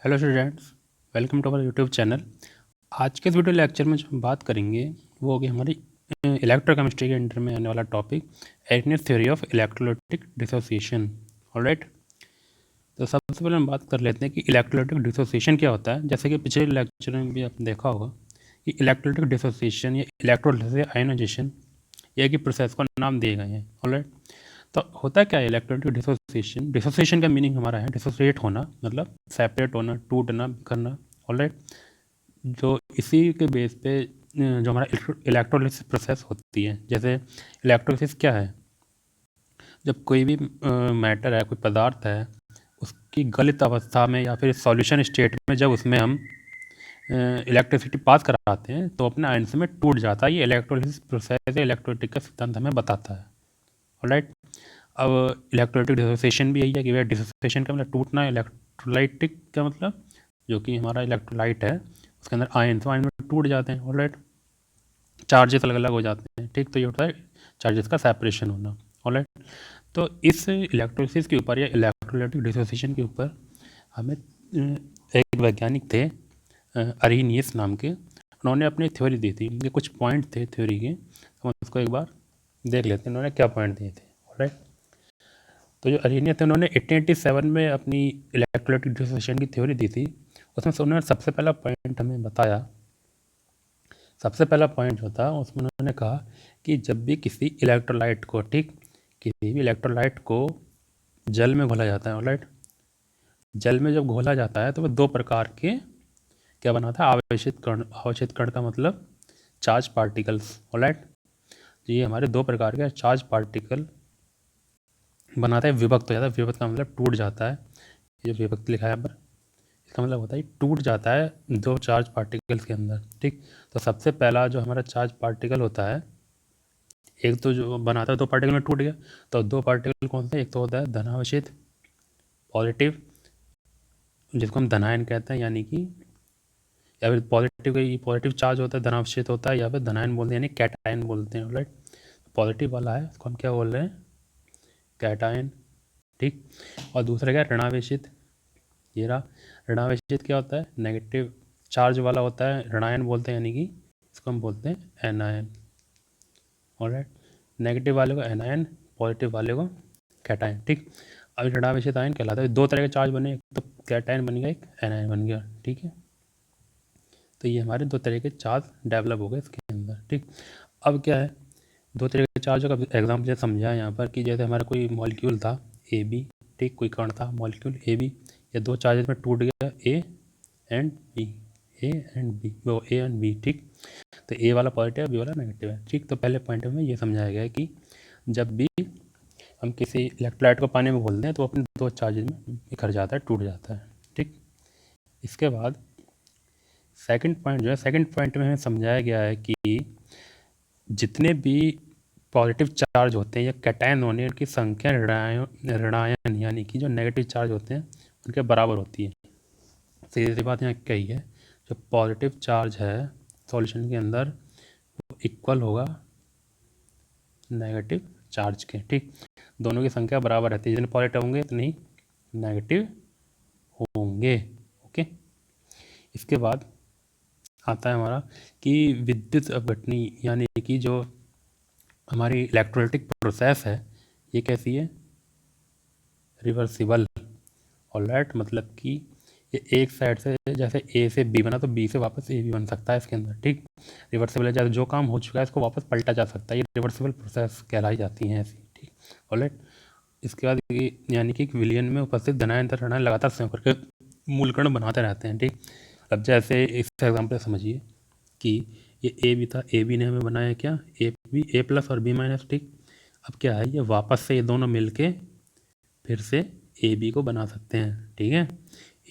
Hello students, welcome to our YouTube channel. आज के इस वीडियो लेक्चर में जो हम बात करेंगे वो होगी हमारी इलेक्ट्रोकेमिस्ट्री के अंडर में आने वाला topic Arrhenius theory of electrolytic dissociation. Alright, तो सबसे पहले हम बात कर लेते हैं कि इलेक्ट्रोलाइटिक डिसोसिएशन क्या होता है। जैसे कि पिछले लेक्चर में भी आपने देखा होगा कि इलेक्ट्रोलाइटिक डिसोसिएशन या इलेक्ट्रोलाइसिस आयोनाइजेशन ये की प्रोसेस को नाम दिए गए हैं। ऑलराइट, तो होता क्या है इलेक्ट्रोलाइटिक डिसोसिएशन? डिसोसिएशन का मीनिंग हमारा है डिसोसिएट होना, मतलब सेपरेट होना, टूटना, बिखरना। ऑलराइट, जो इसी के बेस पे जो हमारा इलेक्ट्रोलिसिस प्रोसेस होती है। जैसे इलेक्ट्रोलिसिस क्या है? जब कोई भी मैटर है, कोई पदार्थ है, उसकी गलित अवस्था में या फिर सॉल्यूशन स्टेट में जब उसमें हम इलेक्ट्रिसिटी पास कराते हैं तो अपने आयंस में टूट जाता है। ये इलेक्ट्रोलिसिस प्रोसेस इलेक्ट्रोलिटिक का सिद्धांत हमें बताता है। ऑलराइट, अब इलेक्ट्रोलाइटिक डिसोसिएशन भी यही है कि भाई डिसोसिएशन का मतलब टूटना, इलेक्ट्रोलाइटिक का मतलब जो कि हमारा इलेक्ट्रोलाइट है उसके अंदर आयन में टूट जाते हैं। ऑलराइट, चार्जेस अलग अलग हो जाते हैं। ठीक, तो ये होता है चार्जेस का सेपरेशन होना। ऑलराइट, तो इस इलेक्ट्रोलिसिस के ऊपर या इलेक्ट्रोलाइटिक डिसोसिएशन के ऊपर हमें एक वैज्ञानिक थे अरीनियस नाम के, उन्होंने अपनी थ्योरी दी थी। उनके कुछ पॉइंट थे थ्योरी के, हम उसको एक बार देख लेते हैं उन्होंने क्या पॉइंट दिए थे। ऑलराइट, तो जो अरीनियस थे उन्होंने 1887 में अपनी इलेक्ट्रोलाइटिक डिसोसिएशन की थ्योरी दी थी। उसमें से उन्होंने सबसे पहला पॉइंट हमें बताया। सबसे पहला पॉइंट जो था उसमें उन्होंने कहा कि जब भी किसी इलेक्ट्रोलाइट को, ठीक, किसी भी इलेक्ट्रोलाइट को जल में घोला जाता है। ऑलराइट, जल में जब घोला जाता है तो वह दो प्रकार के क्या बनाता है? आवेशित कण। आवेशित कण का मतलब चार्ज पार्टिकल्स। ऑलराइट, ये हमारे दो प्रकार के चार्ज पार्टिकल बनाता है, विभक्त हो जाता है। विभक्त का मतलब टूट जाता है। ये विभक्त लिखा है यहाँ पर, इसका मतलब होता है टूट जाता है दो चार्ज पार्टिकल्स के अंदर। ठीक, तो सबसे पहला जो हमारा चार्ज पार्टिकल होता है, एक तो जो बनाता है दो पार्टिकल में टूट गया, तो दो पार्टिकल कौन से? एक तो होता है धनावेशित पॉजिटिव, जिसको हम धनायन कहते हैं, यानी कि या फिर पॉजिटिव चार्ज होता है धनावेशित होता है, या फिर धनायन बोलते हैं यानी कैटायन बोलते हैं। राइट, पॉजिटिव वाला है इसको हम क्या बोल रहे हैं? कैटायन। ठीक, और दूसरा क्या? ऋणावेशित। ये रहा ऋणावेशित। क्या होता है? नेगेटिव चार्ज वाला होता है, ऋणायन बोलते हैं, यानी कि इसको हम बोलते हैं एनायन। ऑलराइट, नेगेटिव वाले को एनायन, पॉजिटिव वाले को कैटायन। ठीक, अब ऋणावेशित आयन कहलाता है। दो तरह के चार्ज बने, एक तो कैटायन बन गया, एक एनायन बन गया। ठीक है, तो ये हमारे दो तरह के चार्ज डेवलप हो गए इसके अंदर। ठीक, अब क्या है? दो तरह के चार्ज का एग्जाम्पल जैसे समझा है यहाँ पर कि जैसे हमारा कोई मॉलिक्यूल था ए बी, ठीक, कोई कण था मॉलिक्यूल ए बी, या दो चार्जेस में टूट गया A and B, A and B, वो ए एंड बी। ठीक, तो ए वाला पॉजिटिव है, बी वाला नेगेटिव है। ठीक, तो पहले पॉइंट में ये समझाया गया है कि जब भी हम किसी इलेक्ट्रोलाइट को पानी में घोलते हैं तो अपने दो चार्जेस में बिखर जाता है, टूट जाता है। ठीक, इसके बाद सेकंड पॉइंट जो है, सेकंड पॉइंट में हमें समझाया गया है कि जितने भी पॉजिटिव चार्ज होते हैं या कैटायन होने की संख्या ऋणायन यानी कि जो नेगेटिव चार्ज होते हैं उनके बराबर होती है। सीधी सी बात यहाँ कही है, जो पॉजिटिव चार्ज है सॉल्यूशन के अंदर वो इक्वल होगा नेगेटिव चार्ज के। ठीक, दोनों की संख्या बराबर रहती है, जितने पॉजिटिव होंगे इतने ही नेगेटिव होंगे। ओके, इसके बाद आता है हमारा कि विद्युत अपघटनी, यानी कि जो हमारी इलेक्ट्रोलाइटिक प्रोसेस है ये कैसी है? रिवर्सिबल। ऑलराइट, मतलब कि ये एक साइड से जैसे ए से बी बना तो बी से वापस ए भी बन सकता है इसके अंदर। ठीक, रिवर्सिबल है, जैसे जो काम हो चुका है इसको वापस पलटा जा सकता है, ये रिवर्सिबल प्रोसेस कहलाई जाती हैं ऐसी। ठीक, ऑलराइट, इसके बाद यानी कि विलयन में उपस्थित धनायन तथा ऋणायन लगातार संयोग करके मूलकण बनाते रहते हैं। ठीक, अब जैसे इस एग्जाम्पल समझिए कि ये ए बी था, ए बी ने हमें बनाया क्या? ए बी, ए प्लस और बी माइनस। ठीक, अब क्या है? ये वापस से ये दोनों मिलके फिर से ए बी को बना सकते हैं। ठीक है,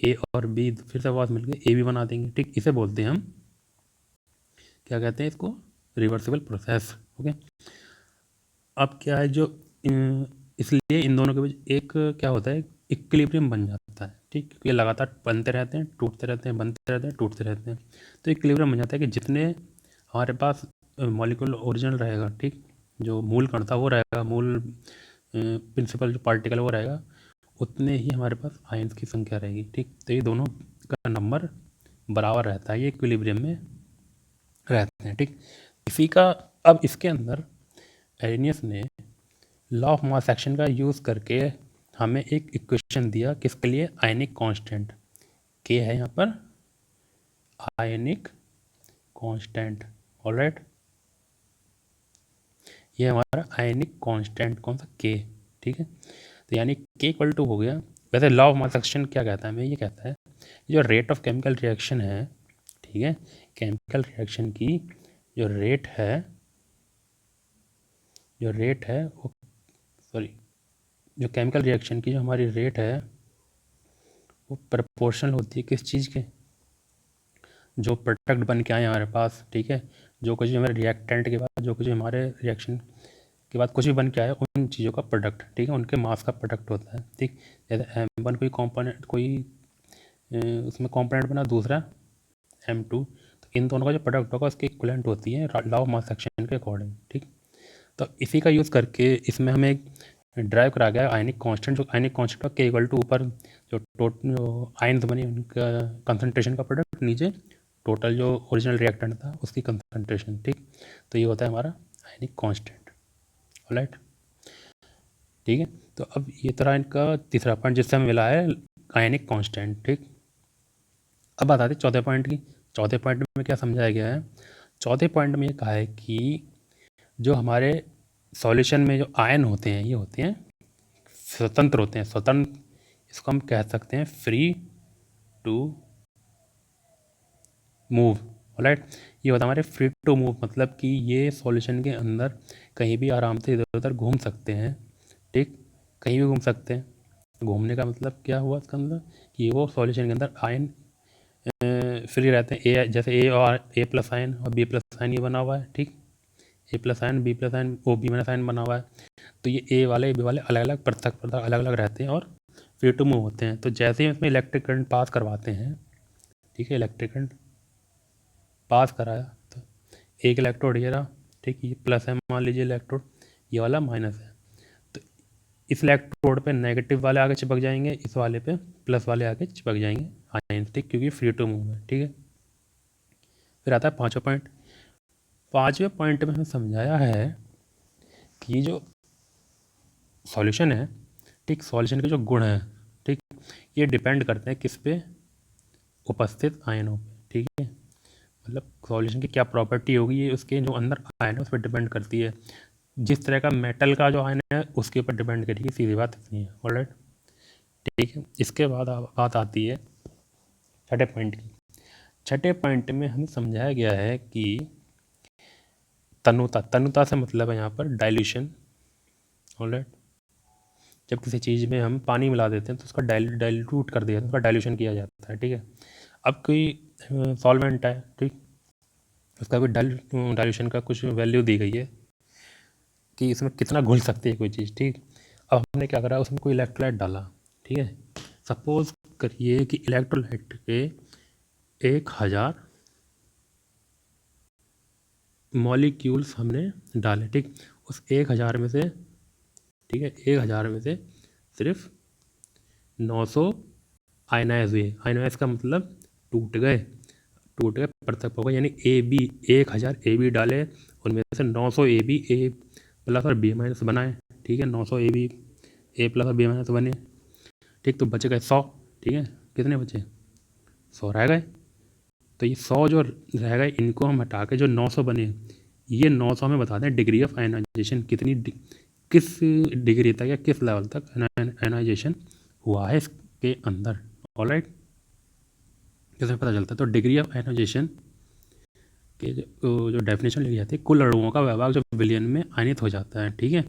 ए और बी फिर से वापस मिलके ए बी बना देंगे। ठीक, इसे बोलते हैं हम क्या कहते हैं? इसको रिवर्सिबल प्रोसेस। ओके, अब क्या है जो इसलिए इन दोनों के बीच एक क्या होता है? इक्विलिब्रियम बन जाता है। ठीक, ये लगातार बनते रहते हैं, टूटते रहते हैं, बनते रहते हैं, टूटते रहते हैं, तो इक्विलिब्रियम बन जाता है कि जितने हमारे पास मॉलिक्यूल ओरिजिनल रहेगा, ठीक, जो मूल कण था वो रहेगा, मूल प्रिंसिपल जो पार्टिकल वो रहेगा, उतने ही हमारे पास आयन्स की संख्या रहेगी। ठीक, तो ये दोनों का नंबर बराबर रहता है, ये इक्विलिब्रियम में रहते हैं। ठीक, इसी का अब इसके अंदर एरेनियस ने लॉ ऑफ मास एक्शन का यूज़ करके हमें एक इक्वेशन दिया, किसके लिए? आयनिक कांस्टेंट के है यहाँ पर, आयनिक कांस्टेंट। ऑलराइट, ये हमारा आयनिक कांस्टेंट कौन सा? के। ठीक है, तो यानी के इक्वल टू हो गया। वैसे लॉ ऑफ मास एक्शन क्या कहता है? हमें ये कहता है जो रेट ऑफ केमिकल रिएक्शन है, ठीक है, केमिकल रिएक्शन की जो रेट है वो, सॉरी, जो केमिकल रिएक्शन की जो हमारी रेट है वो प्रोपोर्शनल होती है किस चीज़ के? जो प्रोडक्ट बन के आए हमारे पास, ठीक है, जो कुछ हमारे रिएक्टेंट के बाद, जो कुछ हमारे रिएक्शन के बाद कुछ भी बन के आए, उन चीज़ों का प्रोडक्ट, ठीक है, उनके मास का प्रोडक्ट होता है। ठीक, जैसे M1 कोई कंपोनेंट, कोई उसमें कंपोनेंट बना, दूसरा M2, तो इन दोनों का जो प्रोडक्ट होगा उसकी इक्विवेलेंट होती है लॉ ऑफ मास एक्शन के अकॉर्डिंग। ठीक, तो इसी का यूज़ करके इसमें हमें एक ड्राइव करा गया आयनिक कांस्टेंट, जो आयनिक कांस्टेंट का के इक्वल टू ऊपर जो आयन्स बनी उनका कंसंट्रेशन का प्रोडक्ट, नीचे टोटल जो ओरिजिनल रिएक्टेंट था उसकी कंसंट्रेशन। ठीक, तो ये होता है हमारा आयनिक कांस्टेंट। ऑलराइट, ठीक है, तो अब ये तरह इनका तीसरा पॉइंट जिससे हमें मिला है आयनिक कांस्टेंट। ठीक, अब बात आती है चौथे पॉइंट की। चौथे पॉइंट में क्या समझाया गया है? चौथे पॉइंट में ये कहा है कि जो हमारे सॉल्यूशन में जो आयन होते हैं, ये होते हैं स्वतंत्र होते हैं। स्वतंत्र, इसको हम कह सकते हैं फ्री टू मूव। ऑलराइट, ये होता है हमारे फ्री टू मूव, मतलब कि ये सॉल्यूशन के अंदर कहीं भी आराम से इधर उधर घूम सकते हैं। ठीक, कहीं भी घूम सकते हैं। घूमने का मतलब क्या हुआ इसका अंदर? कि वो सॉल्यूशन के अंदर आयन फ्री रहते हैं। ए जैसे ए और ए प्लस आयन और बी प्लस आयन ये बना हुआ है। ठीक, A plus ion, B plus ion, ओ बी माइनस आयन बना हुआ है। तो ये ए वाले बी वाले अलग अलग पृथक अलग अलग रहते हैं और फ्री टू मूव होते हैं। तो जैसे ही इसमें इलेक्ट्रिक करंट पास करवाते हैं, ठीक है, इलेक्ट्रिक करंट पास कराया तो एक इलेक्ट्रोड ये रहा, ठीक, ये प्लस है मान लीजिए इलेक्ट्रोड, ये वाला माइनस है। तो इस इलेक्ट्रोड पे नेगेटिव वाले आगे चिपक जाएंगे, इस वाले पे प्लस वाले आगे चिपक जाएंगे आयन। ठीक, क्योंकि फ्री टू मूव है। ठीक है, फिर आता है पाँचवा पॉइंट। पाँचवें पॉइंट में हमें समझाया है कि जो सॉल्यूशन है, ठीक, सॉल्यूशन के जो गुण हैं, ठीक, ये डिपेंड करते हैं किस पे? उपस्थित आयनों पे। ठीक है, मतलब सॉल्यूशन की क्या प्रॉपर्टी होगी, ये उसके जो अंदर आयन है उस पर डिपेंड करती है। जिस तरह का मेटल का जो आयन है उसके ऊपर डिपेंड करेगी, सीधी बात इतनी है। ऑलराइट, ठीक है, इसके बाद बात आती है छठे पॉइंट की। छठे पॉइंट में हमें समझाया गया है कि तनुता, तनुता से मतलब है यहाँ पर डाइल्यूशन। ऑलराइट, जब किसी चीज़ में हम पानी मिला देते हैं तो उसका डाइल्यूट कर दिया, उसका डाइल्यूशन किया जाता है। ठीक है, अब कोई सॉल्वेंट है, ठीक, उसका कोई डाइल्यूशन का कुछ वैल्यू दी गई है कि इसमें कितना घुल सकती है कोई चीज़। ठीक, अब हमने क्या करा, उसमें कोई इलेक्ट्रोलाइट डाला। ठीक है, सपोज करिए कि इलेक्ट्रोलाइट के 1000 मॉलिक्यूल्स हमने डाले। ठीक, उस 1000 में से, ठीक है, 1000 में से सिर्फ 900 आयनाइज हुए। आयनाइज का मतलब टूट गए पृथक हो गए, यानी ए बी 1000 ए बी डाले, उनमें से 900 ए बी ए प्लस और बी माइनस बनाए। ठीक है, 900 ए बी ए प्लस और बी माइनस बने। ठीक, तो बच गए 100। ठीक है, कितने बचे? 100 रह गए। तो ये 100 जो रह गए, इनको हम हटा के जो 900 बने, ये 900 हमें बता दें डिग्री ऑफ आयनाइजेशन कितनी, किस डिग्री तक या किस लेवल तक आयनाइजेशन हुआ है इसके अंदर। ऑलराइट, कैसे पता चलता है? तो डिग्री ऑफ आयनाइजेशन के जो डेफिनेशन लिखी जाती है, कुल अणुओं का वैभाग जो विलयन में आयनित हो जाता है। ठीक है,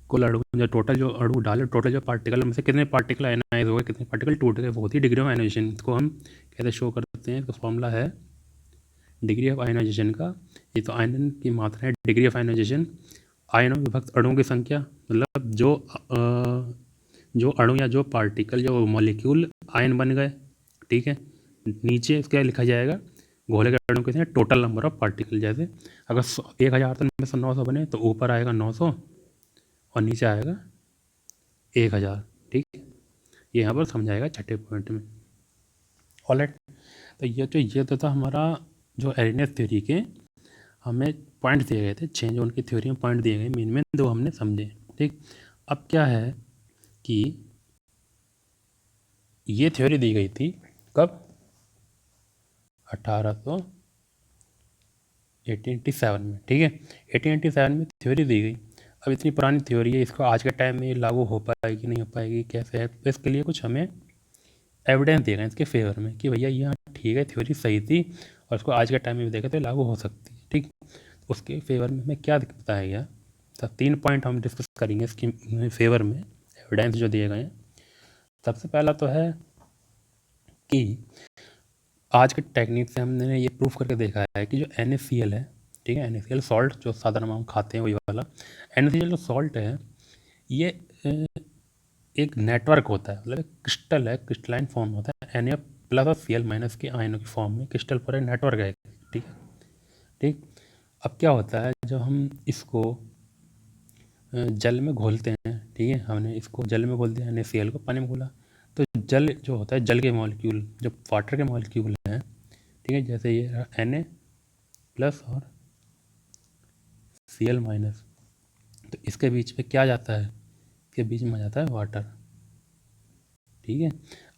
कुल अणु जो टोटल जो अणु डाले, टोटल जो पार्टिकल में से कितने पार्टिकल आयनाइज हो गए, कितने पार्टिकल टूट गए, वो होती है डिग्री ऑफ आयनाइजेशन। इसको हम कैसे शो करते हैं? इसका फॉर्मूला है डिग्री ऑफ आयनाइजेशन का, ये तो आयन की मात्रा है, डिग्री ऑफ आयनाइजेशन आयनों विभक्त अणुओं की संख्या, मतलब जो अणु या जो पार्टिकल जो मॉलिक्यूल आयन बन गए। ठीक है, नीचे इसका लिखा जाएगा घोले के अणु कितने, टोटल नंबर ऑफ पार्टिकल। जैसे अगर 1000 में से 900 बने तो ऊपर आएगा 900 और नीचे आएगा 1000। ठीक, ये यहाँ पर समझाएगा छठे पॉइंट में। ऑलराइट, तो ये तो था हमारा जो एरिनेस थ्योरी के हमें पॉइंट दिए गए थे, 6 जो उनकी थ्योरी में पॉइंट दिए गए, मेन 2 हमने समझे। ठीक, अब क्या है कि ये थ्योरी दी गई थी कब, 1887 में। ठीक है, 1887 में थ्योरी दी गई। अब इतनी पुरानी थ्योरी है, इसको आज के टाइम में लागू हो पाएगी नहीं हो पाएगी, कैसे है, तो इसके लिए कुछ हमें एविडेंस दिए गए इसके फेवर में कि भैया यहाँ ठीक है, थ्योरी सही थी और उसको आज के टाइम में भी देखें तो लागू हो सकती है। ठीक, उसके फेवर में हमें क्या बताया गया, तो 3 पॉइंट हम डिस्कस करेंगे इसके फेवर में एविडेंस जो दिए गए हैं। सबसे पहला तो है कि आज के टेक्निक से हमने ये प्रूफ करके देखा है कि जो NaCl है, ठीक है, NaCl सॉल्ट जो साधारण हम खाते हैं वही वाला NaCl जो सॉल्ट है, ये एक नेटवर्क होता है, मतलब एक क्रिस्टल है, क्रिस्टलाइन फॉर्म होता है, Na प्लस और Cl माइनस के आयनों की फॉर्म में क्रिस्टल पर एक नेटवर्क है। ठीक है, ठीक, अब क्या होता है जब हम इसको जल में घोलते हैं, ठीक है, हमने इसको जल में घोल दिया, NaCl को पानी में घोला, तो जल जो होता है, जल के मॉलिक्यूल जो वाटर के मॉलिक्यूल हैं, ठीक है, जैसे ये Na प्लस और Cl माइनस, तो इसके बीच में क्या जाता है, इसके बीच में आ जाता है वाटर। ठीक है,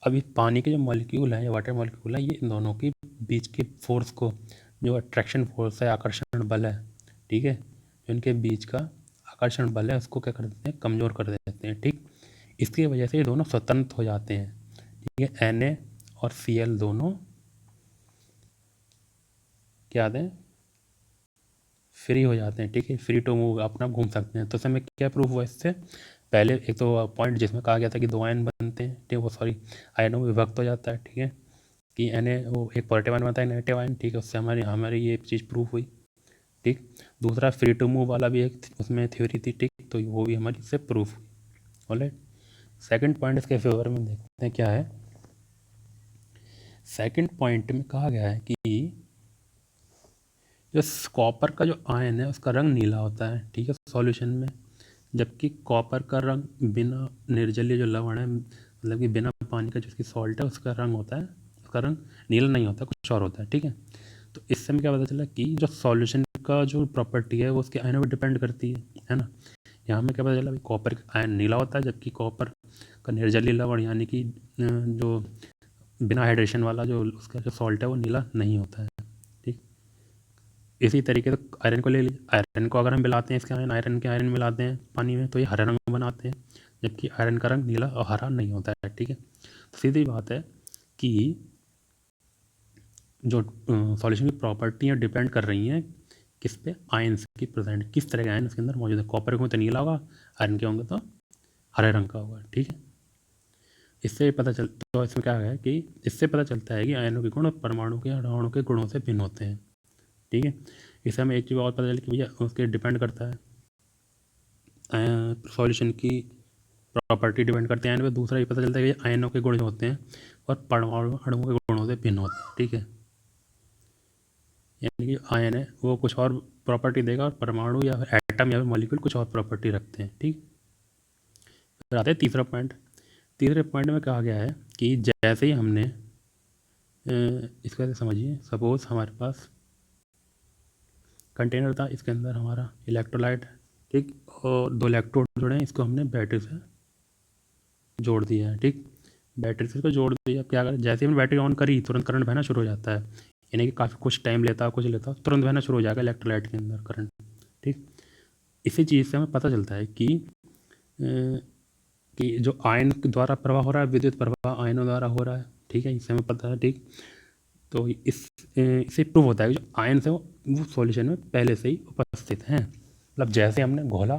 अब इस पानी के जो मॉलिक्यूल हैं या वाटर मॉलिक्यूल है, ये इन दोनों के बीच के फोर्स को, जो अट्रैक्शन फोर्स है, आकर्षण बल है, ठीक है, जो इनके बीच का आकर्षण बल है, उसको क्या कर देते हैं, कमज़ोर कर देते हैं। ठीक, इसकी वजह से ये दोनों स्वतंत्र हो जाते हैं। ठीक है, Na और Cl दोनों क्या दें, फ्री हो जाते हैं। ठीक है, फ्री टू मूव, अपना घूम सकते हैं। तो समय क्या प्रूफ हुआ इससे, पहले एक तो पॉइंट जिसमें कहा गया था कि 2 आयन बनते हैं, ठीक है, वो सॉरी आयनों में विभक्त हो जाता है। ठीक है, कि Na वो एक पॉजिटिव आयन बनता है, नेगेटिव आयन, ठीक है, उससे हमारी ये चीज़ प्रूफ हुई। ठीक, दूसरा फ्री टू मूव वाला भी एक उसमें थ्योरी थी, ठीक, तो वो भी हमारी इससे प्रूफ हुई। ऑलराइट, सेकंड पॉइंट इसके फेवर में देखते हैं क्या है। सेकंड पॉइंट में कहा गया है कि जो कॉपर का जो आयन है उसका रंग नीला होता है, ठीक है, सॉल्यूशन में, जबकि कॉपर का रंग बिना निर्जलीय जो लवण है, मतलब कि बिना पानी का जिसकी सॉल्ट है, उसका रंग होता है, उसका रंग नीला नहीं होता, कुछ और होता है। ठीक है, तो इससे हमें क्या पता चला कि जो सॉल्यूशन का जो प्रॉपर्टी है वो उसके आयनों पर डिपेंड करती है ना। यहाँ हमें क्या पता चला, कॉपर का आयन नीला होता है, जबकि कॉपर का निर्जलीय लवण यानी कि जो बिना हाइड्रेशन वाला जो उसका जो सॉल्ट है वो नीला नहीं होता है। ठीक, इसी तरीके से आयरन को ले लीजिए, आयरन को अगर हम मिलाते हैं, इसके आयरन के आयरन मिलाते हैं पानी में, तो ये हरा रंग बनाते हैं, जबकि आयरन का रंग नीला और हरा नहीं होता है। ठीक है, तो सीधी बात है कि जो सॉल्यूशन की प्रॉपर्टियाँ डिपेंड कर रही हैं किस पे, आयन्स की प्रेजेंट, किस तरह के आयन उसके अंदर मौजूद है। कॉपर के होंगे तो नीला होगा, आयरन के होंगे तो हरे रंग का होगा। ठीक है, इससे पता चलता, तो इसमें क्या है कि इससे पता चलता है कि आयनों के गुण परमाणु के अणुओं के गुणों से भिन्न होते हैं। ठीक है, इससे हमें एक चीज़ और पता चली कि भैया उसके डिपेंड करता है सॉल्यूशन की प्रॉपर्टी डिपेंड करते हैं आयन पे। दूसरा ये पता चलता है कि आयनों के गुण जो होते हैं और परमाणु अणुओं के गुणों से भिन्न होते हैं। ठीक है, यानी कि आयन है वो कुछ और प्रॉपर्टी देगा और परमाणु या फिर एटम या फिर मॉलिक्यूल कुछ और प्रॉपर्टी रखते हैं। ठीक, फिर आते हैं तीसरा पॉइंट। तीसरे पॉइंट में कहा गया है कि जैसे ही हमने इसको ऐसे समझिए, सपोज हमारे पास कंटेनर था, इसके अंदर हमारा इलेक्ट्रोलाइट, ठीक, और 2 इलेक्ट्रोड जुड़े हैं, इसको हमने बैटरी से जोड़ दिया है। ठीक, बैटरी से इसको जोड़ दिया, क्या करें, जैसे ही हमने बैटरी ऑन करी तुरंत करंट बहना शुरू हो जाता है, यानी कि काफ़ी कुछ टाइम लेता है, कुछ लेता है, तुरंत बहना शुरू हो जाएगा इलेक्ट्रोलाइट के अंदर करंट। ठीक, इसी चीज़ से हमें पता चलता है कि जो आयन द्वारा प्रवाह हो रहा है, विद्युत प्रवाह आयनों द्वारा हो रहा है। ठीक है, इससे हमें पता है। ठीक, तो इससे प्रूव होता है कि जो आयन है वो सॉल्यूशन में पहले से ही उपस्थित हैं, मतलब जैसे हमने घोला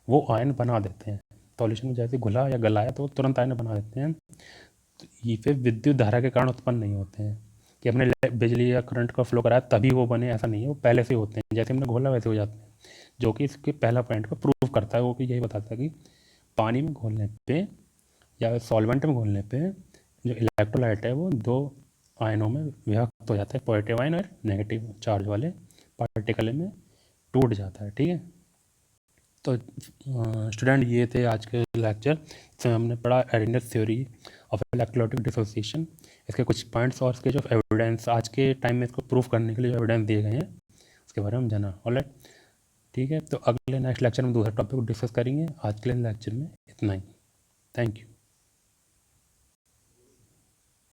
वो आयन बना देते हैं, सॉल्यूशन में जैसे घुला या गलाया तो तुरंत आयन बना देते हैं। तो ये फिर विद्युत धारा के कारण उत्पन्न नहीं होते हैं कि हमने बिजली या करंट का फ्लो कराया तभी वो बने, ऐसा नहीं है, वो पहले से होते हैं, जैसे हमने घोला वैसे हो जाते हैं। जो कि इसके पहला पॉइंट को प्रूव करता है, वो कि यही बताता है कि पानी में घोलने पे या सॉल्वेंट में घोलने पे जो इलेक्ट्रोलाइट है वो 2 आयनों में विभक्त हो जाता है, पॉजिटिव आयन और नेगेटिव चार्ज वाले पार्टिकल में टूट जाता है। ठीक है, तो स्टूडेंट ये थे आज के लेक्चर, इसमें हमने पढ़ा एडिनस थ्योरी ऑफ इलेक्ट्रोलाइटिक डिसोसिएशन, इसके कुछ पॉइंट्स और इसके जो एविडेंस आज के टाइम में इसको प्रूफ करने के लिए जो एविडेंस दिए गए हैं उसके बारे में हम जाना। ऑलराइट, ठीक है। तो अगले नेक्स्ट लेक्चर में दूसरा टॉपिक को डिस्कस करेंगे। आज के लिए लेक्चर में इतना ही। Thank you.